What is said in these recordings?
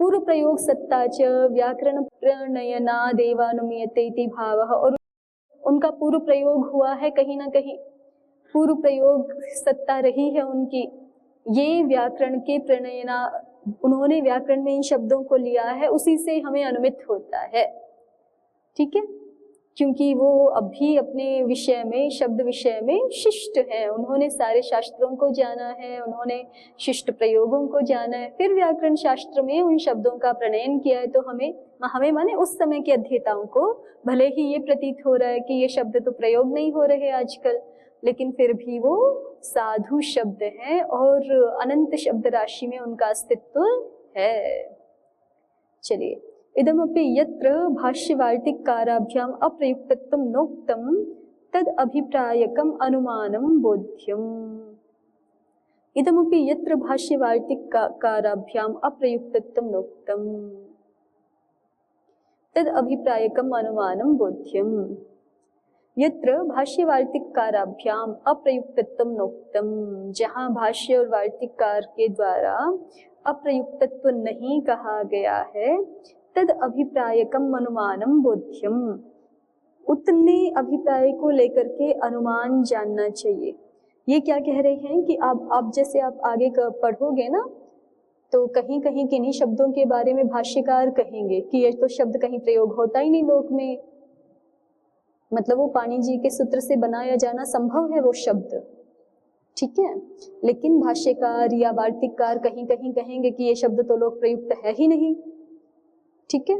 पूर्व प्रयोग सत्ता च व्याकरण प्रणयनादेवानुमीयते इति भावः, और उनका पूर्व प्रयोग हुआ है कहीं ना कहीं, पूर्व प्रयोग सत्ता रही है उनकी, ये व्याकरण के प्रणयना, उन्होंने व्याकरण में इन शब्दों को लिया है, उसी से हमें अनुमित होता है। ठीक है, क्योंकि वो अभी अपने विषय में, शब्द विषय में शिष्ट हैं, उन्होंने सारे शास्त्रों को जाना है, उन्होंने शिष्ट प्रयोगों को जाना है, फिर व्याकरण शास्त्र में उन शब्दों का प्रणयन किया है। तो हमें माने उस समय के अध्येताओं को भले ही ये प्रतीत हो रहा है कि ये शब्द तो प्रयोग नहीं हो रहे आजकल, लेकिन फिर भी वो साधु शब्द हैं और अनंत शब्द राशि में उनका अस्तित्व है। चलिए, इदमपि यत्र भाष्यवार्तिकाराभ्याम अप्रयुक्तत्वं नोक्तम तद अभिप्रायकम अनुमानम बोध्यम। इदमपि यत्र भाष्यवार्तिकाराभ्याम अप्रयुक्तत्वं नोक्तम तद अभिप्रायकम अनुमानम बोध्यम। यत्र भाष्यवार्तिकाराभ्याम अप्रयुक्तत्वं नोक्तम, जहाँ भाष्य और वार्तिकार के द्वारा अप्रयुक्तत्व नहीं कहा गया है, तद अभिप्रायकम अनुमानम बोध्यम, उतने अभिप्राय को लेकर के अनुमान जानना चाहिए। ये क्या कह रहे हैं कि आप जैसे आप आगे पढ़ोगे ना, तो कहीं कहीं किन्हीं शब्दों के बारे में भाष्यकार कहेंगे कि ये तो शब्द कहीं प्रयोग होता ही नहीं लोक में, मतलब वो पाणि जी के सूत्र से बनाया जाना संभव है वो शब्द, ठीक है, लेकिन भाष्यकार या वार्तिककार कहीं कहीं कहेंगे कि ये शब्द तो लोक प्रयुक्त है ही नहीं। ठीक है,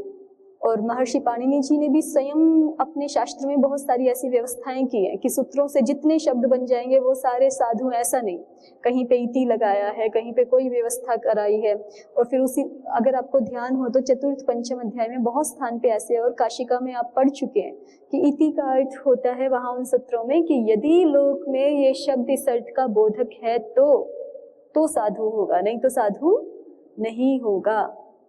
और महर्षि पाणिनि जी ने भी स्वयं अपने शास्त्र में बहुत सारी ऐसी व्यवस्थाएं की हैं कि सूत्रों से जितने शब्द बन जाएंगे वो सारे साधु, ऐसा नहीं, कहीं पे इति लगाया है, कहीं पे कोई व्यवस्था कराई है। और फिर उसी, अगर आपको ध्यान हो तो चतुर्थ पंचम अध्याय में बहुत स्थान पे ऐसे, और काशिका में आप पढ़ चुके हैं कि इति का अर्थ होता है वहां उन सूत्रों में कि यदि लोक में ये शब्द इस अर्थ का बोधक है तो साधु होगा, नहीं तो साधु नहीं होगा।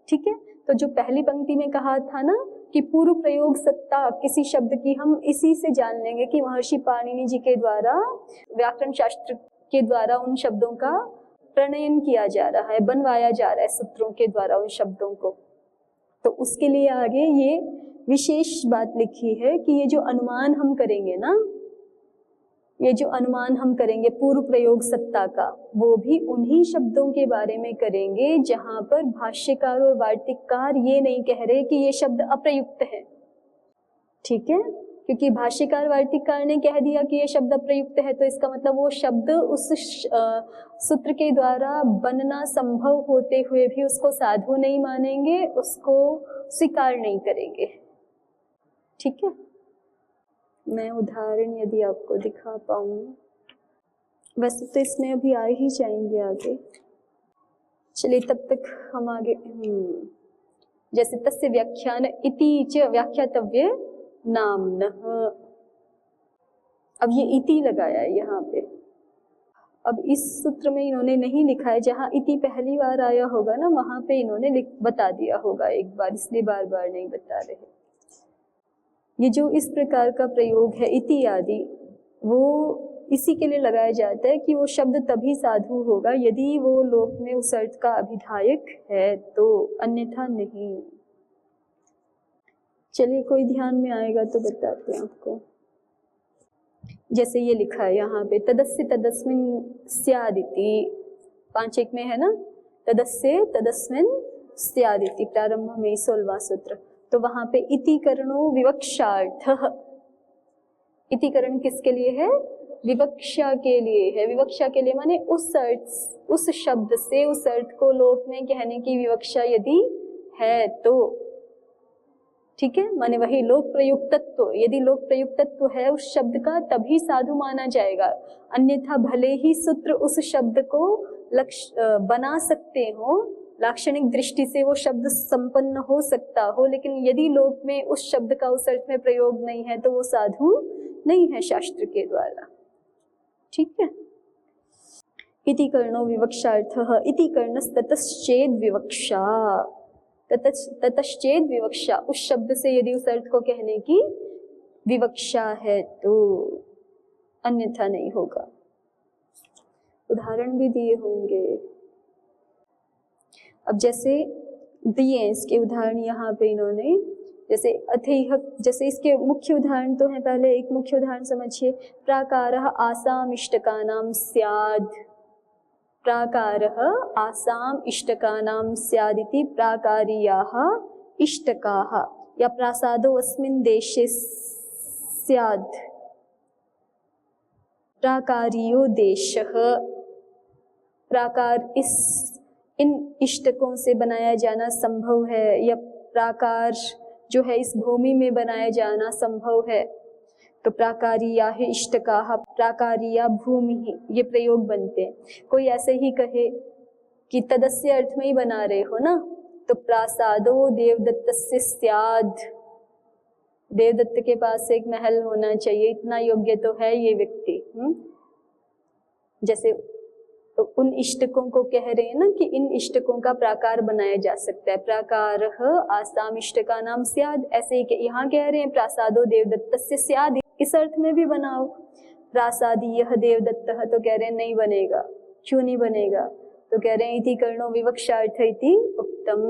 ठीक है, तो जो पहली पंक्ति में कहा था ना कि पूर्व प्रयोग सत्ता किसी शब्द की, हम इसी से जान लेंगे कि महर्षि पाणिनि जी के द्वारा, व्याकरण शास्त्र के द्वारा उन शब्दों का प्रणयन किया जा रहा है, बनवाया जा रहा है सूत्रों के द्वारा उन शब्दों को। तो उसके लिए आगे ये विशेष बात लिखी है कि ये जो अनुमान हम करेंगे ना, ये जो अनुमान हम करेंगे पूर्व प्रयोग सत्ता का, वो भी उन्हीं शब्दों के बारे में करेंगे जहां पर भाष्यकार और वार्तिककार ये नहीं कह रहे कि ये शब्द अप्रयुक्त है। ठीक है, क्योंकि भाष्यकार वार्तिककार ने कह दिया कि ये शब्द अप्रयुक्त है, तो इसका मतलब वो शब्द उस सूत्र के द्वारा बनना संभव होते हुए भी उसको साधु नहीं मानेंगे, उसको स्वीकार नहीं करेंगे। ठीक है, मैं उदाहरण यदि आपको दिखा पाऊँ, वैसे तो इसमें अभी आ ही जाएंगे आगे। चलिए तब तक हम आगे, जैसे तस्य व्याख्यान इति च व्याख्यातव्य नाम्नः, अब ये इति लगाया है यहाँ पे। अब इस सूत्र में इन्होंने नहीं लिखा है, जहाँ इति पहली बार आया होगा ना वहां पे इन्होंने बता दिया होगा एक बार, इसलिए बार बार नहीं बता रहे। ये जो इस प्रकार का प्रयोग है इति आदि, वो इसी के लिए लगाया जाता है कि वो शब्द तभी साधु होगा यदि वो लोक में उस अर्थ का अभिधायक है, तो अन्यथा नहीं। चलिए कोई ध्यान में आएगा तो बताते हैं आपको। जैसे ये लिखा है यहाँ पे, तदस्य तदस्मिन् स्यादिति, 5.1 में है ना, तदस्य तदस्मिन् स्यादिति, प्रारंभ में 16वां सूत्र। तो वहां पे इतिकरणो विवक्षार्थः, इतिकरण किसके लिए है? विवक्षा के लिए है। विवक्षा के लिए माने उस अर्थ, उस शब्द से उस अर्थ को लोक में कहने की विवक्षा यदि है तो, ठीक है, माने वही लोक प्रयुक्तत्व, यदि लोक प्रयुक्तत्व है उस शब्द का तभी साधु माना जाएगा। अन्यथा भले ही सूत्र उस शब्द को लक्ष्य बना सकते हो, लाक्षणिक दृष्टि से वो शब्द संपन्न हो सकता हो, लेकिन यदि लोक में उस शब्द का उस अर्थ में प्रयोग नहीं है तो वो साधु नहीं है शास्त्र के द्वारा। ठीक है, इति कर्णो विवक्षार्थः, इति कर्णस्ततश्चेद विवक्षा, ततश्चेद विवक्षा, उस शब्द से यदि उस अर्थ को कहने की विवक्षा है तो, अन्यथा नहीं होगा। उदाहरण भी दिए होंगे। अब जैसे दिए हैं इसके उदाहरण यहाँ पे इन्होंने। जैसे अथेह, जैसे इसके मुख्य उदाहरण तो हैं, पहले एक मुख्य उदाहरण समझिए। प्राकारः आसाम इष्टकानां स्याद्, प्राकारः आसाम इष्टकानां स्यादिति प्राकारीयाः इष्टकाः, या प्रासादो अस्मिन् देशे स्याद् प्राकारियो देशः। प्राकार इन इष्टकों से बनाया जाना संभव है, या प्राकार जो है इस भूमि में बनाया जाना संभव है। तो प्राकारिया है इष्टकाः, प्राकारिया भूमि, ये प्रयोग बनते हैं। कोई ऐसे ही कहे कि तदस्य अर्थ में ही बना रहे हो ना, तो प्रासादो देवदत्तस्य स्याद्, देवदत्त के पास एक महल होना चाहिए, इतना योग्य तो है ये व्यक्ति। जैसे उन इष्टकों को कह रहे हैं ना कि इन इष्टकों का प्राकार बनाया जा सकता है। प्राकारः आसाम इष्टकानां स्याद्, ऐसे ही यहाँ कह रहे हैं प्रासादो देवदत्तस्य स्याद्, इस अर्थ में भी बनाओ। प्रासादीयः देवदत्तः, तो कह रहे हैं नहीं बनेगा। क्यों नहीं बनेगा? तो कह रहे हैं इति कर्णो विवक्षार्थ इति उक्तम,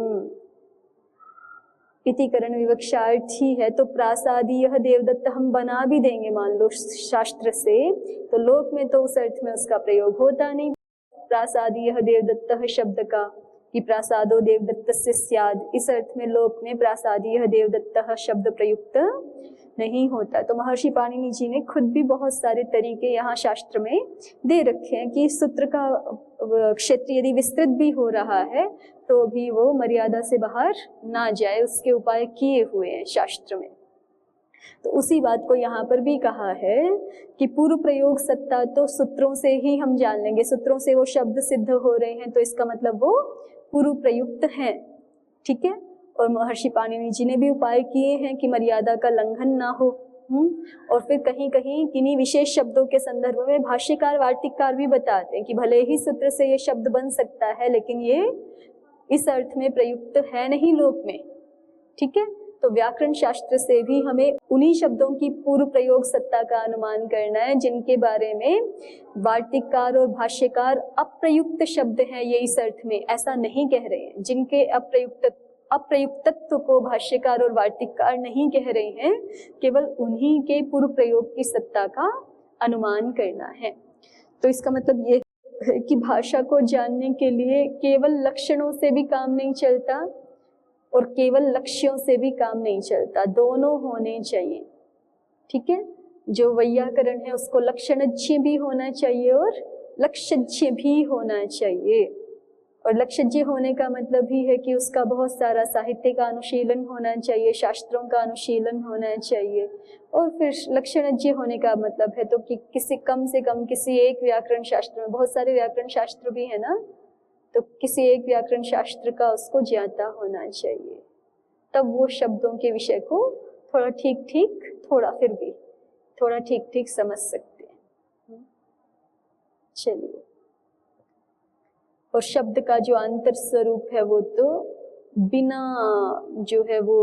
इति करण विवक्षार्थ ही है। तो प्रासादीयः देवदत्त हम बना भी देंगे मान लो शास्त्र से, तो लोक में तो उस अर्थ में उसका प्रयोग होता नहीं। प्रासादीयः देवदत्तः शब्द का कि प्रासादो देवदत्तस्य स्याद्, इस अर्थ में लोक में प्रासादीयः देवदत्तः शब्द प्रयुक्त नहीं होता। तो महर्षि पाणिनि जी ने खुद भी बहुत सारे तरीके यहाँ शास्त्र में दे रखे हैं कि सूत्र का क्षेत्र यदि विस्तृत भी हो रहा है तो भी वो मर्यादा से बाहर ना जाए, उसके उपाय किए हुए हैं शास्त्र में। तो उसी बात को यहाँ पर भी कहा है कि पूर्व प्रयोग सत्ता तो सूत्रों से ही हम जान लेंगे, सूत्रों से वो शब्द सिद्ध हो रहे हैं तो इसका मतलब वो पूर्व प्रयुक्त हैं, ठीक है। और महर्षि पाणिनि जी ने भी उपाय किए हैं कि मर्यादा का लंघन ना हो। और फिर कहीं कहीं किन्हीं विशेष शब्दों के संदर्भ में भाष्यकार वार्तिककार भी बताते हैं कि भले ही सूत्र से ये शब्द बन सकता है लेकिन ये इस अर्थ में प्रयुक्त है नहीं लोक में, ठीक है। तो व्याकरण शास्त्र से भी हमें उन्हीं शब्दों की पूर्व प्रयोग सत्ता का अनुमान करना है जिनके बारे में वार्तिककार और भाष्यकार अप्रयुक्त शब्द हैं ये इस अर्थ में ऐसा नहीं कह रहे हैं, जिनके अप्रयुक्तत्व को भाष्यकार और वार्तिककार नहीं कह रहे हैं, केवल उन्हीं के पूर्व प्रयोग की सत्ता का अनुमान करना है। तो इसका मतलब ये है कि भाषा को जानने के लिए केवल लक्षणों से भी काम नहीं चलता और केवल लक्ष्यों से भी काम नहीं चलता, दोनों होने चाहिए, ठीक है। जो वैयाकरण है उसको लक्षणज्ञ भी होना चाहिए और लक्ष्यज्ञ भी होना चाहिए। और लक्ष्यज्ञ होने का मतलब ही है कि उसका बहुत सारा साहित्य का अनुशीलन होना चाहिए, शास्त्रों का अनुशीलन होना चाहिए। और फिर लक्षणज्ञ होने का मतलब है तो कि किसी कम से कम किसी एक व्याकरण शास्त्र में, बहुत सारे व्याकरण शास्त्र भी है ना, तो किसी एक व्याकरण शास्त्र का उसको ज्ञाता होना चाहिए, तब वो शब्दों के विषय को थोड़ा ठीक ठीक समझ सकते हैं। चलिए, और शब्द का जो अंतर स्वरूप है वो तो बिना जो है वो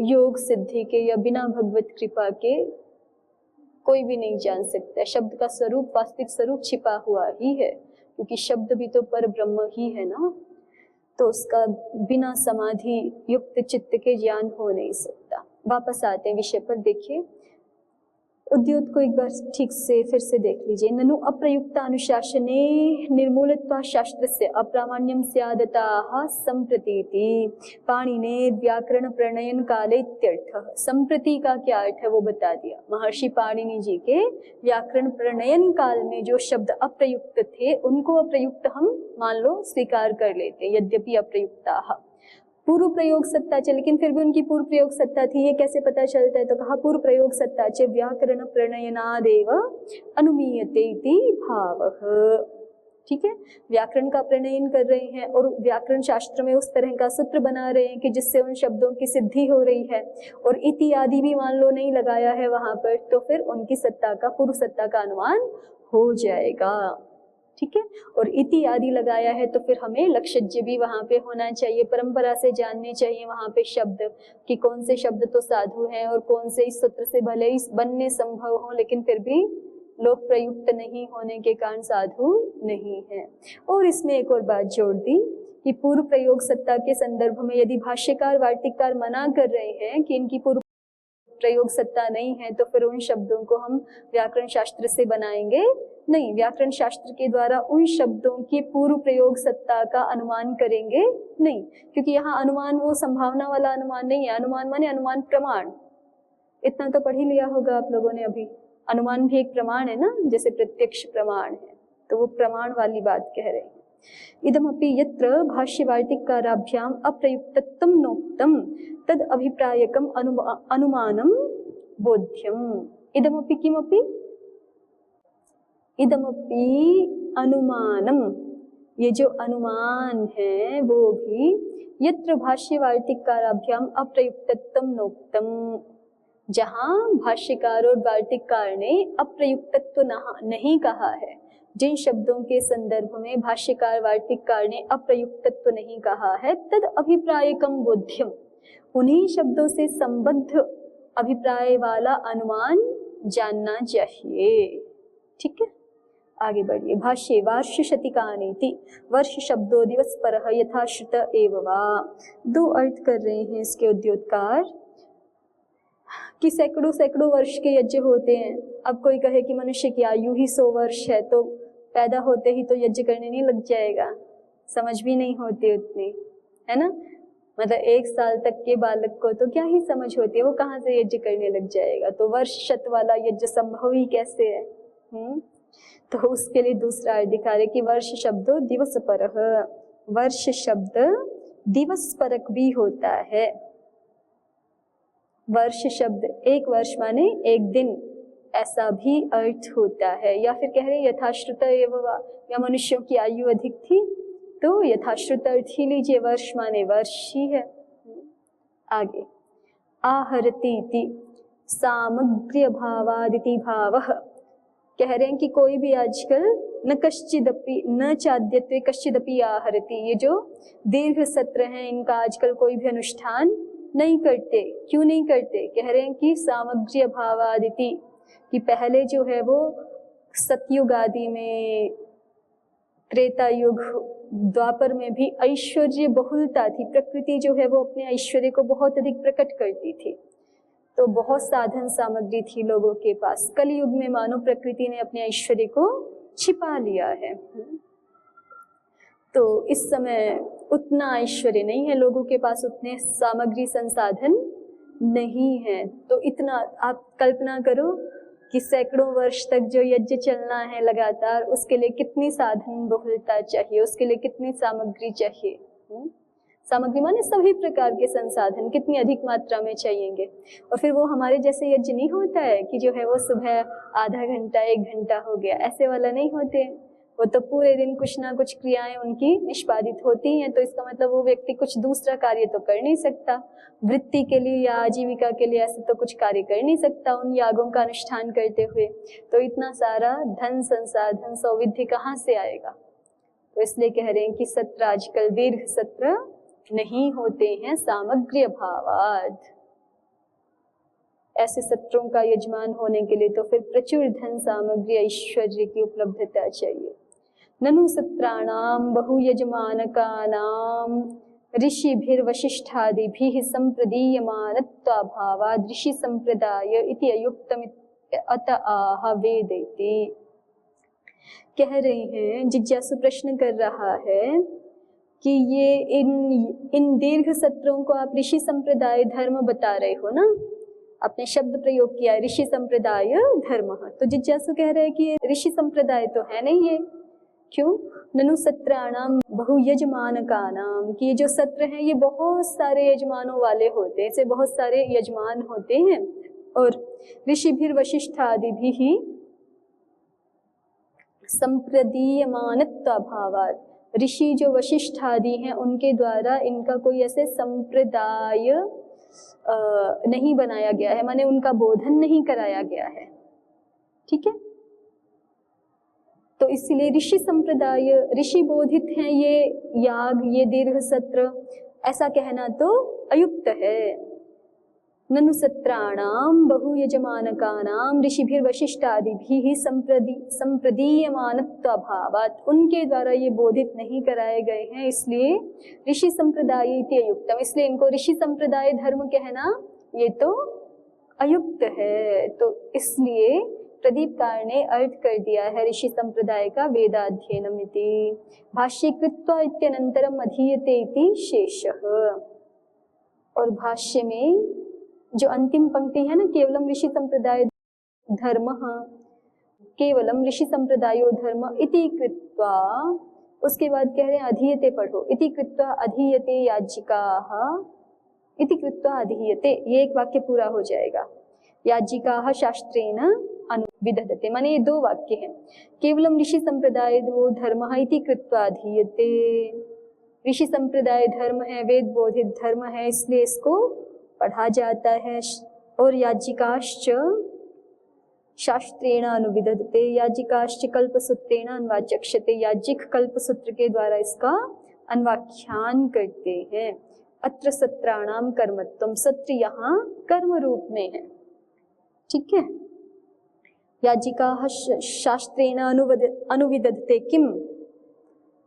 योग सिद्धि के या बिना भगवत कृपा के कोई भी नहीं जान सकता है। शब्द का स्वरूप, वास्तविक स्वरूप छिपा हुआ ही है, क्योंकि शब्द भी तो पर ब्रह्म ही है ना, तो उसका बिना समाधि युक्त चित्त के ज्ञान हो नहीं सकता। वापस आते हैं विषय पर, देखिए उद्योत को एक बार ठीक से फिर से देख लीजिए। ननु अप्रयुक्त अनुशासने निर्मूलत्वा शास्त्रस्य अप्रामाण्यम स्यादताः संप्रतीति पाणिने व्याकरण प्रणयन काले इत्यर्थः। संप्रति का क्या अर्थ है वो बता दिया। महर्षि पाणिनि जी के व्याकरण प्रणयन काल में जो शब्द अप्रयुक्त थे उनको अप्रयुक्त हम मान लो स्वीकार कर लेते, यद्यपि अप्रयुक्ताः। पूर्व प्रयोग सत्ता च, लेकिन फिर भी उनकी पूर्व प्रयोग सत्ता थी, ये कैसे पता चलता है? तो कहा पूर्व प्रयोग सत्ता च व्याकरण प्रणयनादेव अनुमीयते इति भावः, ठीक है। व्याकरण का प्रणयन कर रहे हैं और व्याकरण शास्त्र में उस तरह का सूत्र बना रहे हैं कि जिससे उन शब्दों की सिद्धि हो रही है, और इति आदि भी मान लो नहीं लगाया है वहां पर, तो फिर उनकी सत्ता का, पूर्व सत्ता का अनुमान हो जाएगा, ठीक है। और इति आदि लगाया है तो फिर हमें लक्षज्ञ भी वहां पे होना चाहिए, परंपरा से जानने चाहिए वहां पे शब्द कि कौन से शब्द तो साधु हैं और कौन से इस सूत्र से भले ही बनने संभव हो लेकिन फिर भी लोक प्रयुक्त नहीं होने के कारण साधु नहीं है। और इसमें एक और बात जोड़ दी कि पूर्व प्रयोग सत्ता के संदर्भ में यदि भाष्यकार वार्तिककार मना कर रहे हैं कि इनकी पूर्व प्रयोग सत्ता नहीं है, तो फिर उन शब्दों को हम व्याकरण शास्त्र से बनाएंगे नहीं। व्याकरण शास्त्र के द्वारा उन शब्दों की पूर्व प्रयोग सत्ता का अनुमान करेंगे नहीं, क्योंकि यहाँ अनुमान वो संभावना वाला अनुमान नहीं है। अनुमान माने अनुमान प्रमाण, इतना तो पढ़ ही लिया होगा आप लोगों ने अभी। अनुमान भी एक प्रमाण है ना, जैसे प्रत्यक्ष प्रमाण है, तो वो प्रमाण वाली बात कह रहे हैं। इदमपि यत्र भाष्यवार्तिकाराभ्याम अप्रयुक्तत्वं नोक्तम तद अभिप्रायकम अनुमानम बोध्यम। इदमपि किमपि, इदमपि अनुमानम, ये जो अनुमान है वो भी यत्र भाष्यवार्तिकाराभ्याम अप्रयुक्तत्वं नोक्तम, जहां भाष्यकार और वार्तिककार ने अप्रयुक्तत्व नहीं कहा है, जिन शब्दों के संदर्भ में भाष्यकार वार्तिककार ने अप्रयुक्तत्व नहीं कहा है, तद अभिप्रायकम बोध्यम, उन्हीं शब्दों से संबद्ध अभिप्राय वाला अनुमान जानना चाहिए। ठीक है, आगे बढ़िए। भाष्ये वार्ष शतिकानीति, वर्ष शब्दो दिवस परः यथाश्रुत एव वा। दो अर्थ कर रहे हैं इसके उद्योतकार कि सैकड़ों सैकड़ों वर्ष के यज्ञ होते हैं। अब कोई कहे कि मनुष्य की आयु ही 100 वर्ष है, तो पैदा होते ही तो यज्ञ करने नहीं लग जाएगा, समझ भी नहीं होती उतनी, है ना। मतलब 1 साल तक के बालक को तो क्या ही समझ होती है, वो कहाँ से यज्ञ करने लग जाएगा। तो वर्ष शत वाला यज्ञ संभव ही कैसे है। तो उसके लिए दूसरा अर्थ दिखा रहे कि वर्ष शब्द दिवस परः, वर्ष शब्द दिवस परक भी होता है। वर्ष शब्द एक वर्ष माने एक दिन, ऐसा भी अर्थ होता है। या फिर कह रहे यथाश्रुत एव वा, या मनुष्यों की आयु अधिक थी तो यथाश्रुत अर्थ ही लीजिए, वर्ष माने वर्ष ही है। आगे आहरतीति सामग्र्य भावादिति भावः, कह रहे हैं कि कोई भी आजकल न कश्चिदपि न चाद्यत्वे कश्चिदपि आहरति, ये जो दीर्घ सत्र हैं इनका आजकल कोई भी अनुष्ठान नहीं करते। क्यों नहीं करते? कह रहे हैं कि सामग्री अभावादिति, कि पहले जो है वो सतयुग आदि में, त्रेता युग, द्वापर में भी ऐश्वर्य बहुलता थी। प्रकृति जो है वो अपने ऐश्वर्य को बहुत अधिक प्रकट करती थी, तो बहुत साधन सामग्री थी लोगों के पास। कलयुग में मानो प्रकृति ने अपने ऐश्वर्य को छिपा लिया है, तो इस समय उतना ऐश्वर्य नहीं है लोगों के पास, उतने सामग्री संसाधन नहीं है। तो इतना आप कल्पना करो कि सैकड़ों वर्ष तक जो यज्ञ चलना है लगातार, उसके लिए कितनी साधन बहुलता चाहिए, उसके लिए कितनी सामग्री चाहिए। सामग्री माने सभी प्रकार के संसाधन कितनी अधिक मात्रा में चाहिएंगे। और फिर वो हमारे जैसे यज्ञ नहीं होता है कि जो है वो सुबह आधा घंटा 1 घंटा हो गया, ऐसे वाला नहीं होते। वो तो पूरे दिन कुछ ना कुछ क्रियाएं उनकी निष्पादित होती हैं। तो इसका मतलब वो व्यक्ति कुछ दूसरा कार्य तो कर नहीं सकता, वृत्ति के लिए या आजीविका के लिए ऐसे तो कुछ कार्य कर नहीं सकता उन यागों का अनुष्ठान करते हुए। तो इतना सारा धन संसाधन सौविध्य कहाँ से आएगा? तो इसलिए कह रहे हैं कि सत्र आजकल दीर्घ सत्र नहीं होते हैं सामग्री अभावाद। ऐसे सत्रों का यजमान होने के लिए तो फिर प्रचुर धन सामग्री ऐश्वर्य की उपलब्धता चाहिए। ननु सत्राणाम बहु यजमानकानाम ऋषिभिर्वशिष्ठादिभिः संप्रदीयमानत्वाभावाद् ऋषि संप्रदाय इति अयुक्तम् अत आह वेदेति। कह रहे हैं, जिज्ञासु प्रश्न कर रहा है कि ये इन दीर्घ सत्रों को आप ऋषि संप्रदाय धर्म बता रहे हो ना, आपने शब्द प्रयोग किया ऋषि संप्रदाय धर्म। तो जिज्ञासु कह रहे हैं कि ऋषि संप्रदाय तो है नहीं ये। क्यों? ननु सत्राणाम बहु यजमानकानाम, कि ये जो सत्र हैं ये बहुत सारे यजमानों वाले होते हैं, ऐसे बहुत सारे यजमान होते हैं। और ऋषिभिर वशिष्ठादिभिः संप्रदीयमानत्वाभावात्, ऋषि जो वशिष्ठ आदि हैं उनके द्वारा इनका कोई ऐसे संप्रदाय नहीं बनाया गया है, माने उनका बोधन नहीं कराया गया है। ठीक है, तो इसलिए ऋषि संप्रदाय, ऋषि बोधित हैं ये याग, ये दीर्घ सत्र, ऐसा कहना तो अयुक्त है। ननु सत्राणां बहुयजमानकानां ऋषिभिर्वशिष्टादिभिः संप्रदीयमानत्वाभावात्, उनके द्वारा ये बोधित नहीं कराए गए हैं, इसलिए ऋषि संप्रदाय इति अयुक्तम, इसलिए इनको ऋषि संप्रदाय धर्म कहना ये तो अयुक्त है। तो इसलिए प्रदीपकार ने अर्थ कर दिया है ऋषि संप्रदाय का वेदाध्ययनम इति। भाष्ये कृत्वा इत्यनंतरम अधीयते इति शेषः। और भाष्य में जो अंतिम पंक्ति है ना, केवलम ऋषि संप्रदाय धर्म, केवलम ऋषि संप्रदायो धर्म इति कृत्वा, उसके बाद कह रहे हैं अधीयते पढ़ो, इति कृत्वा अधीयते याज्ञिकाः, इति कृत्वा अधीयते, ये एक वाक्य पूरा हो जाएगा। याज्ञिकाः शास्त्रेण अनुविदधते, माने ये दो वाक्य हैं। केवलम ऋषि संप्रदाय धर्म इति कृत्वा अधीयते, ऋषि संप्रदाय धर्म है, वेद बोधित धर्म है, इसलिए इसको पढ़ा जाता है। और याज्ञिकाश्च शास्त्रेण अनुविदधते, याज्ञिकाश्च कल्पसूत्रेण अन्वाचक्षते, याज्ञिक कल्पसूत्र के द्वारा इसका अन्वाख्यान करते हैं। अत्र सत्राणाम कर्मत्वम, सत्र यहाँ कर्म रूप में है, ठीक है। याज्ञिकाः शास्त्रेण अनुविदधते किम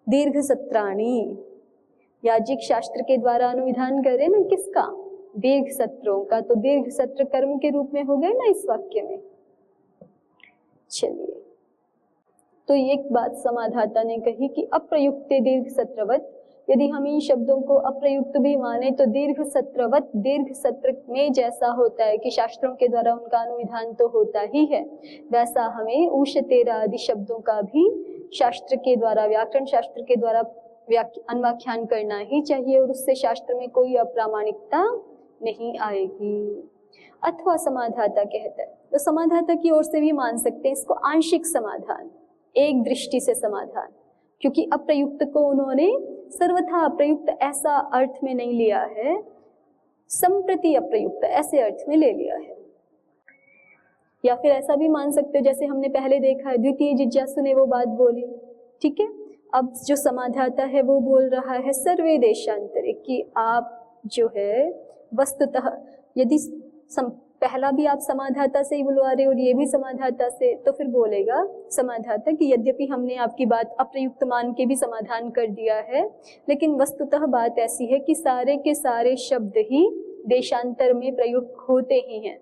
दीर्घ सत्राणि, याज्ञिक शास्त्र के द्वारा अनुविधान करे ना किसका, दीर्घ सत्रों का, तो दीर्घ सत्र कर्म के रूप में हो गए ना इस वाक्य में। चलिए, तो एक बात समाधाता ने कही कि अप्रयुक्त दीर्घ सत्रवत, यदि हम इन शब्दों को अप्रयुक्त भी माने तो दीर्घ सत्रवत, दीर्घ सत्र में जैसा होता है कि शास्त्रों के द्वारा उनका अनुविधान तो होता ही है, वैसा हमें ऊषतेरा आदि शब्दों का भी शास्त्र के द्वारा, व्याकरण शास्त्र के द्वारा अन्वाख्यान करना ही चाहिए, और उससे शास्त्र में कोई अप्रामाणिकता नहीं आएगी। अथवा समाधाता कहता है, तो समाधाता की ओर से भी मान सकते हैं इसको आंशिक समाधान, एक दृष्टि से समाधान, क्योंकि अप्रयुक्त को उन्होंने सर्वथा अप्रयुक्त ऐसा अर्थ में नहीं लिया है, संप्रति अप्रयुक्त ऐसे अर्थ में ले लिया है। या फिर ऐसा भी मान सकते हो जैसे हमने पहले देखा है, द्वितीय जिज्ञासु ने वो बात बोली, ठीक है। अब जो समाधाता है वो बोल रहा है सर्वे देशांतरे, कि आप जो है वस्तुतः, यदि पहला भी आप समाधाता से ही बुलवा रहे और ये भी समाधाता से, तो फिर बोलेगा समाधाता कि यद्यपि हमने आपकी बात अप्रयुक्त मान के भी समाधान कर दिया है, लेकिन वस्तुतः बात ऐसी है कि सारे के सारे शब्द ही देशांतर में प्रयुक्त होते ही हैं,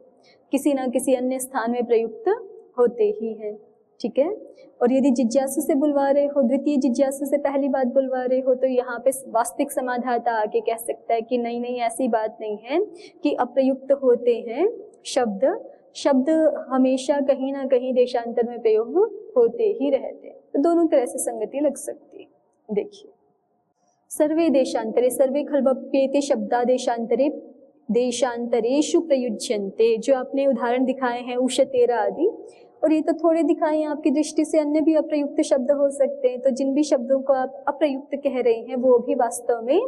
किसी ना किसी अन्य स्थान में प्रयुक्त होते ही हैं, ठीक है। और यदि जिज्ञासु से बुलवा रहे हो, द्वितीय जिज्ञासु से पहली बात बुलवा रहे हो, तो यहाँ पे वास्तविक समाधाता आके कह सकता है कि नहीं नहीं, ऐसी बात नहीं है कि अप्रयुक्त होते हैं शब्द, शब्द हमेशा कहीं ना कहीं देशांतर में प्रयोग होते ही रहते हैं। तो दोनों तरह से संगति लग सकती है। देखिए, सर्वे देशांतरे, सर्वे खल्वप्येते शब्दादेशांतरे देशांतरेषु प्रयुज्यन्ते, जो आपने उदाहरण दिखाए हैं उषतेरा आदि, और ये तो थोड़े दिखाए हैं आपकी दृष्टि से, अन्य भी अप्रयुक्त शब्द हो सकते हैं। तो जिन भी शब्दों को आप अप्रयुक्त कह रहे हैं वो भी वास्तव में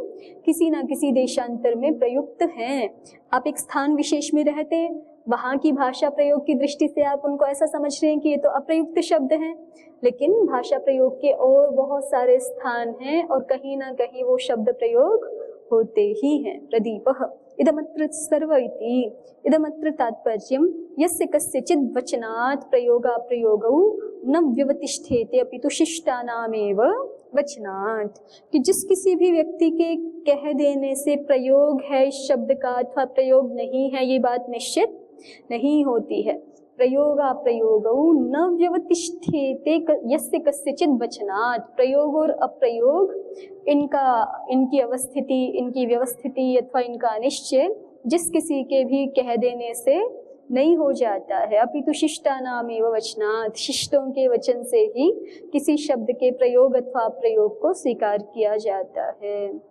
किसी ना किसी देशांतर में प्रयुक्त हैं। आप एक स्थान विशेष में रहते हैं, वहाँ की भाषा प्रयोग की दृष्टि से आप उनको ऐसा समझ रहे हैं कि ये तो अप्रयुक्त शब्द हैं, लेकिन भाषा प्रयोग के और बहुत सारे स्थान हैं और कहीं ना कहीं वो शब्द प्रयोग होते ही हैं। प्रदीपः इदमत्र सर्व इति, इदमत्र तात्पर्यम् यस्य कस्यचित् वचनात् प्रयोगाप्रयोगौ न व्यवतिष्ठेते अपितु शिष्टानामेव वचनात्, कि जिस किसी भी व्यक्ति के कह देने से प्रयोग है इस शब्द का अथवा प्रयोग नहीं है, ये बात निश्चित नहीं होती है। प्रयोगाप्रयोगौ न व्यवतिष्ठेते यस्य कस्यचित् वचनात्, प्रयोग और अप्रयोग इनकी अवस्थिति, इनकी व्यवस्थिति अथवा इनका निश्चय जिस किसी के भी कह देने से नहीं हो जाता है। अपितु शिष्टानामेव वचनात्, शिष्टों के वचन से ही किसी शब्द के प्रयोग अथवा प्रयोग को स्वीकार किया जाता है।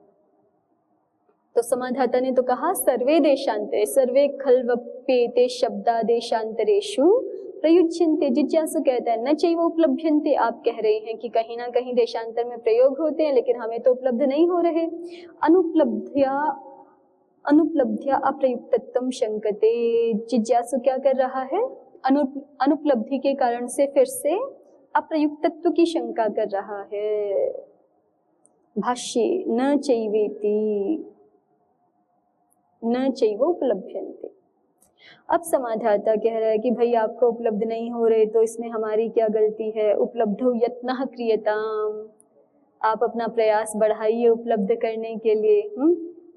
तो समाधाता ने तो कहा सर्वे देशांतरे, सर्वे खल्वप्येते शब्दादेशांतरेषु प्रयुज्यन्ते। जिज्ञासु कहता है न चैव उपलभ्यन्ते, आप कह रहे हैं कि कहीं ना कहीं देशांतर में प्रयोग होते हैं लेकिन हमें तो उपलब्ध नहीं हो रहे। अनुपलब्ध्या अप्रयुक्तत्वं शंकते, जिज्ञासु क्या कर रहा है, अनुपलब्धि के कारण से फिर से अप्रयुक्तत्व की शंका कर रहा है। भाष्ये न चैवेति न चैव उपलभ्यन्ते, अब समाधाता कह रहा है कि भाई आपको उपलब्ध नहीं हो रहे तो इसमें हमारी क्या गलती है। उपलब्धो यत्नः क्रियताम, आप अपना प्रयास बढ़ाइए उपलब्ध करने के लिए।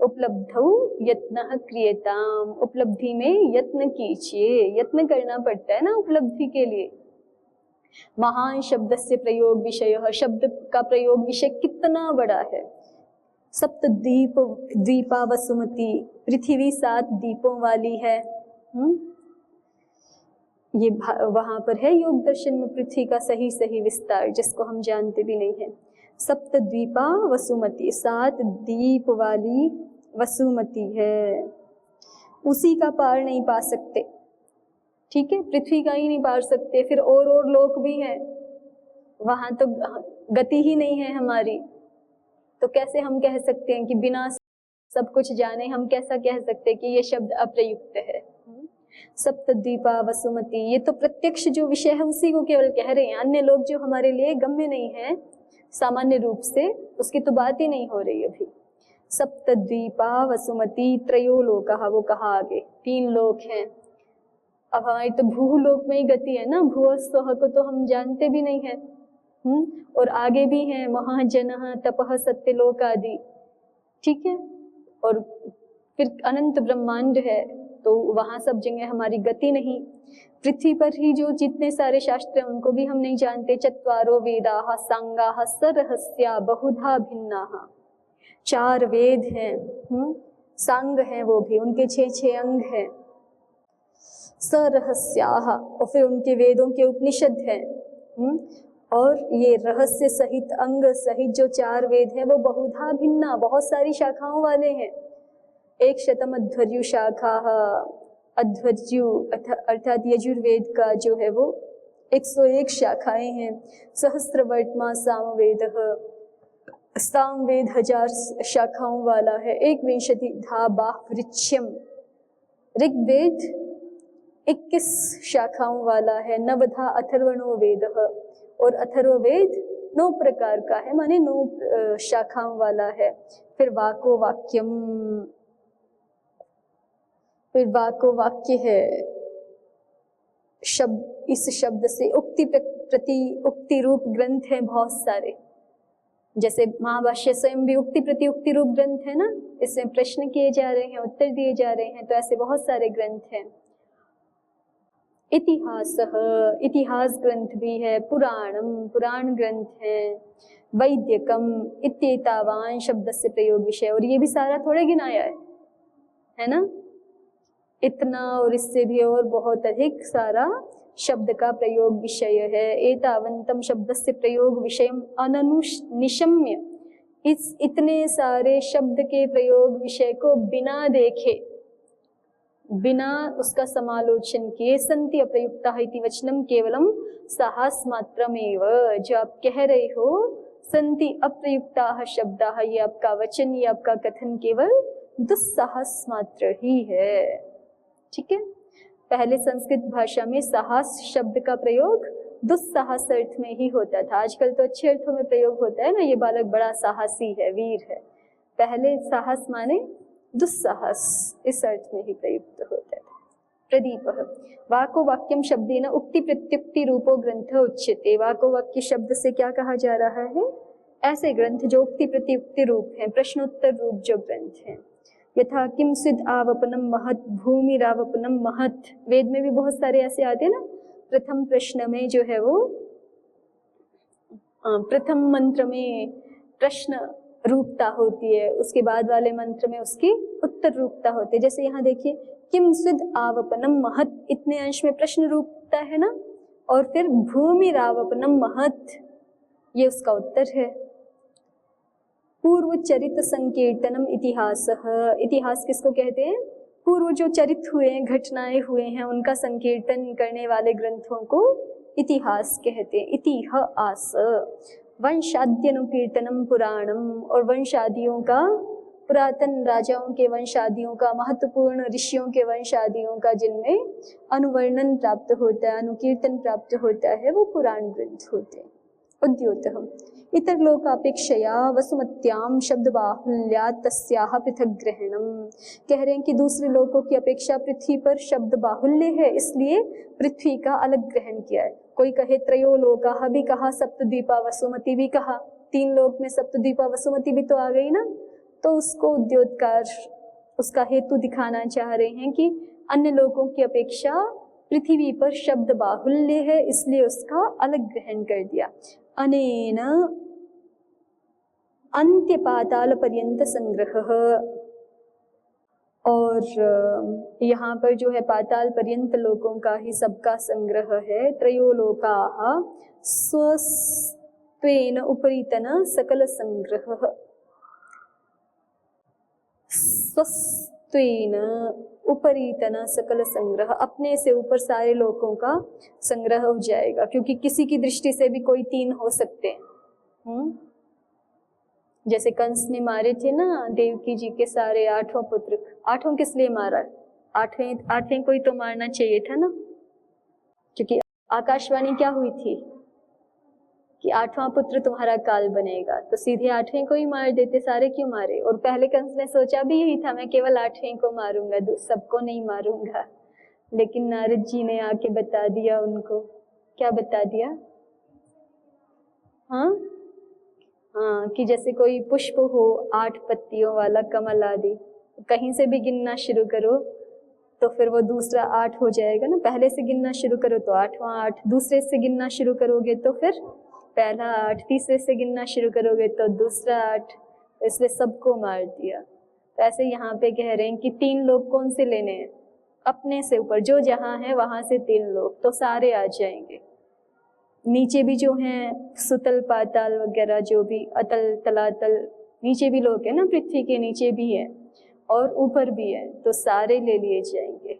उपलब्धौ यत्नः क्रियताम, उपलब्धि में यत्न कीजिए, यत्न करना पड़ता है ना उपलब्धि के लिए। महान शब्द से प्रयोग विषय, शब्द का प्रयोग विषय कितना बड़ा है। सप्त द्वीप द्वीपा वसुमती, पृथ्वी 7 द्वीपों वाली है। ये वहां पर है योग दर्शन में पृथ्वी का सही सही विस्तार, जिसको हम जानते भी नहीं है। सप्त द्वीपा वसुमती, 7 द्वीप वाली वसुमती है, उसी का पार नहीं पा सकते। ठीक है, पृथ्वी का ही नहीं पार सकते, फिर और लोक भी है, वहां तो गति ही नहीं है हमारी। तो कैसे हम कह सकते हैं कि बिना सब कुछ जाने हम कैसा कह सकते हैं कि ये शब्द अप्रयुक्त है। सप्तद्वीपा वसुमती, ये तो प्रत्यक्ष जो विषय है उसी को केवल कह रहे हैं, अन्य लोग जो हमारे लिए गम्य नहीं है सामान्य रूप से, उसकी तो बात ही नहीं हो रही अभी। सप्तद्वीपा वसुमती त्रयोलोकः, वो कहा आगे 3 लोक हैं। अब हमारी तो भूलोक में ही गति है ना, भुव स्वः को तो हम जानते भी नहीं है। और आगे भी हैं महाजनः तपः सत्यलोक आदि। ठीक है, और फिर अनंत ब्रह्मांड है, तो वहां सब जगह हमारी गति नहीं। पृथ्वी पर ही जो जितने सारे शास्त्र हैं उनको भी हम नहीं जानते। चत्वारो वेदाः सांगाः सरहस्या बहुधा भिन्नाः, 4 वेद हैं, सांग हैं, वो भी उनके 6 अंग हैं। सरहस्याः, और फिर उनके वेदों के उपनिषद हैं। और ये रहस्य सहित अंग सहित जो 4 वेद हैं वो बहुधा भिन्ना, बहुत सारी शाखाओं वाले हैं। 100 अध्वर्यु शाखा, अध्वर्यु अर्थात यजुर्वेद का जो है वो 101 शाखाएं हैं। सहस्रवर्तमा सामवेदः, सामवेद 1000 शाखाओं वाला है। 21 बाह्वृच्यम, ऋग्वेद 21 शाखाओं वाला है। 9 अथर्वणो वेदः, और अथर्ववेद 9 प्रकार का है, माने 9 शाखाओं वाला है। फिर वाको वाक्यम, फिर वाको वाक्य है शब्द, इस शब्द से उक्ति प्रति उक्ति रूप ग्रंथ हैं बहुत सारे। जैसे महाभाष्य स्वयं भी उक्ति प्रति उक्ति रूप ग्रंथ है ना, इसमें प्रश्न किए जा रहे हैं, उत्तर दिए जा रहे हैं, तो ऐसे बहुत सारे ग्रंथ हैं। इतिहास ग्रंथ भी है। पुराणम, पुराण ग्रंथ है। वैद्यकम इत्येतावान शब्द से प्रयोग विषय, और ये भी सारा थोड़े गिनाया है ना, इतना और इससे भी और बहुत अधिक सारा शब्द का प्रयोग विषय है। एतावंतम शब्द से प्रयोग विषयम अननुनिशम्य, इस इतने सारे शब्द के प्रयोग विषय को बिना देखे, बिना उसका समालोचन किए, संति अप्रयुक्ता इति वचनम केवलम साहस मात्रमेव, जो आप कह रहे हो संति अप्रयुक्ता शब्दाः, ये आपका वचन, ये आपका कथन केवल दुस्साहस मात्र ही है। ठीक है, पहले संस्कृत भाषा में साहस शब्द का प्रयोग दुस्साहस अर्थ में ही होता था, आजकल तो अच्छे अर्थों में प्रयोग होता है ना, ये बालक बड़ा साहसी है, वीर है। पहले साहस माने दुस्साहस, इस अर्थ में ही प्रयुक्त होता था। प्रदीपः वाको वाक्यम शब्देन उक्ति प्रत्युक्ति रूपो ग्रंथ उच्यते। वाको वाक्य शब्द से क्या कहा जा रहा है? ऐसे ग्रंथ जो उक्ति प्रत्युक्ति रूप हैं, प्रश्नोत्तर रूप जो ग्रंथ हैं। यथा किम सिद्ध आवपनम महत, भूमिरावपनम महत, वेद में भी बहुत सारे ऐसे आते हैं ना। प्रथम प्रश्न में जो है वो, प्रथम मंत्र में प्रश्न रूपता होती है, उसके बाद वाले मंत्र में उसकी उत्तर रूपता होती है। जैसे यहाँ देखिए, किम सिद्ध आवपनम महत, इतने अंश में प्रश्न रूपता है ना, और फिर भूमिरावपनम महत, ये उसका उत्तर है। पूर्व चरित संकीर्तनम इतिहास, इतिहास किसको कहते हैं? पूर्व जो चरित हुए हैं, घटनाएं हुए हैं, उनका संकीर्तन करने वाले ग्रंथों को इतिहास कहते हैं। इतिहास वंशाद्यनुकीर्तनम पुराणम, और वंशादियों का, पुरातन राजाओं के वंशादियों का, महत्वपूर्ण ऋषियों के वंशादियों का जिनमें अनुवर्णन प्राप्त होता है, अनुकीर्तन प्राप्त होता है, वो पुराण ग्रंथ होते हैं। उद्योतः इतरलोकापेक्षया वसुमत्याम शब्द बाहुल्यात् तस्याः पृथक ग्रहणम। कह रहे हैं कि दूसरे लोगों की अपेक्षा पृथ्वी पर शब्द बाहुल्य है, इसलिए पृथ्वी का अलग ग्रहण किया है। कोई कहे त्रयो लोकाः भी कहा, सप्तद्वीपा वसुमती भी कहा, 3 लोक में सप्तद्वीपा वसुमती भी तो आ गई ना। तो उसको उद्योतकार उसका हेतु दिखाना चाह रहे हैं कि अन्य लोगों की अपेक्षा पृथ्वी पर शब्द बाहुल्य है, इसलिए उसका अलग ग्रहण कर दिया। अनेन अंत्य पाताल पर्यंत संग्रह, और यहाँ पर जो है पाताल पर्यंत लोकों का ही सबका संग्रह है। त्रयोलोकाः स्वस्त्वेन उपरीतन सकल संग्रह, स्वस्त्वेन उपरीतन सकल संग्रह, अपने से ऊपर सारे लोकों का संग्रह हो जाएगा, क्योंकि किसी की दृष्टि से भी कोई 3 हो सकते हैं। जैसे कंस ने मारे थे ना देवकी जी के सारे 8 पुत्र। 8 किस लिए मारा? 8वें कोई तो मारना चाहिए था ना, क्योंकि आकाशवाणी क्या हुई थी कि 8वां पुत्र तुम्हारा काल बनेगा, तो सीधे 8वें को ही मार देते, सारे क्यों मारे? और पहले कंस ने सोचा भी यही था, मैं केवल 8वें को मारूंगा, सबको नहीं मारूंगा। लेकिन नारद जी ने आके बता दिया उनको। क्या बता दिया? हाँ, कि जैसे कोई पुष्प हो 8 पत्तियों वाला कमल आदि, कहीं से भी गिनना शुरू करो तो फिर वो दूसरा 8 हो जाएगा ना। पहले से गिनना शुरू करो तो 8वां 8, दूसरे से गिनना शुरू करोगे तो फिर पहला 8, तीसरे से गिनना शुरू करोगे तो दूसरा 8, इसलिए सबको मार दिया। तो ऐसे यहाँ पे कह रहे हैं कि 3 लोग कौन से लेने हैं? अपने से ऊपर जो जहाँ है वहां से 3 लोग, तो सारे आ जाएंगे। नीचे भी जो हैं सुतल पाताल वगैरह, जो भी अतल तलातल, नीचे भी लोग हैं ना, पृथ्वी के नीचे भी है और ऊपर भी है, तो सारे ले लिए जाएंगे।